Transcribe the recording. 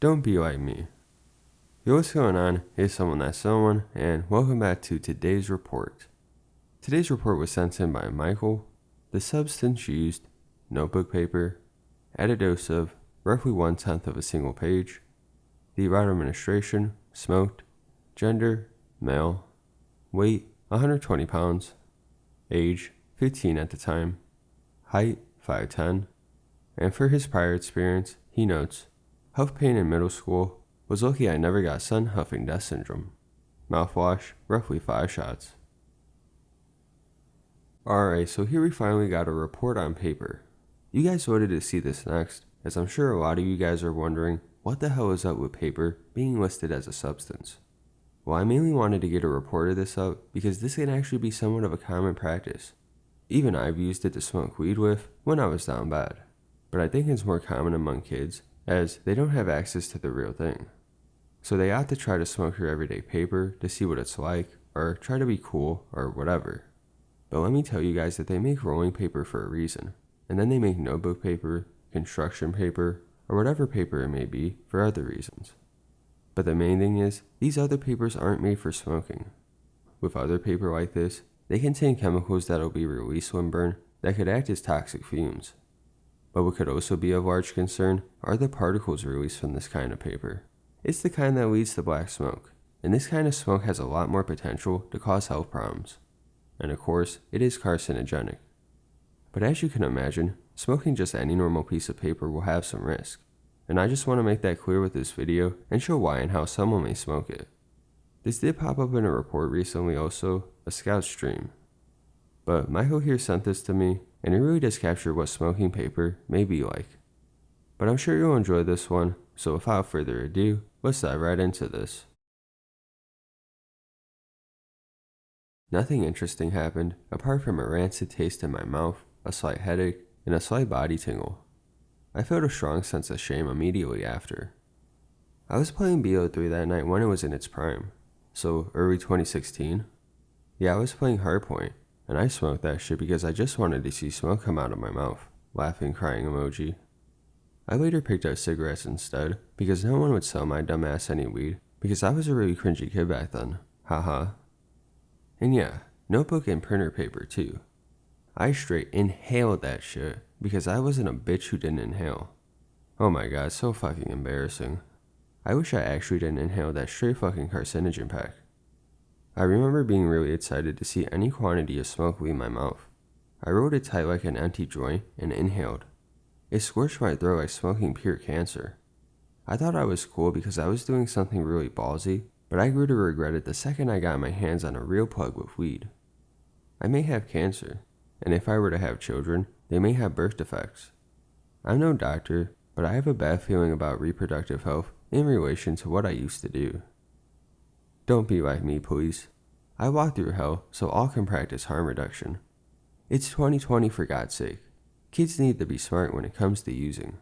Don't be like me. Yo, what's going on? It's someone that's someone, and welcome back to today's report. Today's report was sent in by Michael. The substance used: notebook paper, at a dose of roughly 1/10 of a single page. The route of administration: smoked. Gender: male. Weight: 120 pounds. Age: 15 at the time. Height: 5'10". And for his prior experience, he notes: huff pain in middle school. Was lucky I never got sun huffing death syndrome. Mouthwash: roughly 5 shots. Alright, so here we finally got a report on paper. You guys voted to see this next, as I'm sure a lot of you guys are wondering what the hell is up with paper being listed as a substance. Well, I mainly wanted to get a report of this up because this can actually be somewhat of a common practice. Even I've used it to smoke weed with when I was down bad. But I think it's more common among kids, as they don't have access to the real thing. So they opt to try to smoke your everyday paper to see what it's like, or try to be cool, or whatever. But let me tell you guys that they make rolling paper for a reason, and then they make notebook paper, construction paper, or whatever paper it may be for other reasons. But the main thing is, these other papers aren't made for smoking. With other paper like this, they contain chemicals that will be released when burned that could act as toxic fumes. But what could also be of large concern are the particles released from this kind of paper. It's the kind that leads to black smoke, and this kind of smoke has a lot more potential to cause health problems. And of course, it is carcinogenic. But as you can imagine, smoking just any normal piece of paper will have some risk, and I just want to make that clear with this video and show why and how someone may smoke it. This did pop up in a report recently also, a scout stream. But Michael here sent this to me, and it really does capture what smoking paper may be like. But I'm sure you'll enjoy this one, so without further ado, let's dive right into this. Nothing interesting happened, apart from a rancid taste in my mouth, a slight headache, and a slight body tingle. I felt a strong sense of shame immediately after. I was playing BO3 that night when it was in its prime, so early 2016. Yeah, I was playing Hardpoint, and I smoked that shit because I just wanted to see smoke come out of my mouth, laughing crying emoji. I later picked up cigarettes instead, because no one would sell my dumb ass any weed, because I was a really cringy kid back then, haha. And yeah, notebook and printer paper too. I straight inhaled that shit, because I wasn't a bitch who didn't inhale. Oh my god, so fucking embarrassing. I wish I actually didn't inhale that straight fucking carcinogen pack. I remember being really excited to see any quantity of smoke leave my mouth. I rolled it tight like an empty joint and inhaled. It scorched my throat like smoking pure cancer. I thought I was cool because I was doing something really ballsy, but I grew to regret it the second I got my hands on a real plug with weed. I may have cancer, and if I were to have children, they may have birth defects. I'm no doctor, but I have a bad feeling about reproductive health in relation to what I used to do. Don't be like me, please. I walked through hell, so all can practice harm reduction. It's 2020 for God's sake. Kids need to be smart when it comes to using.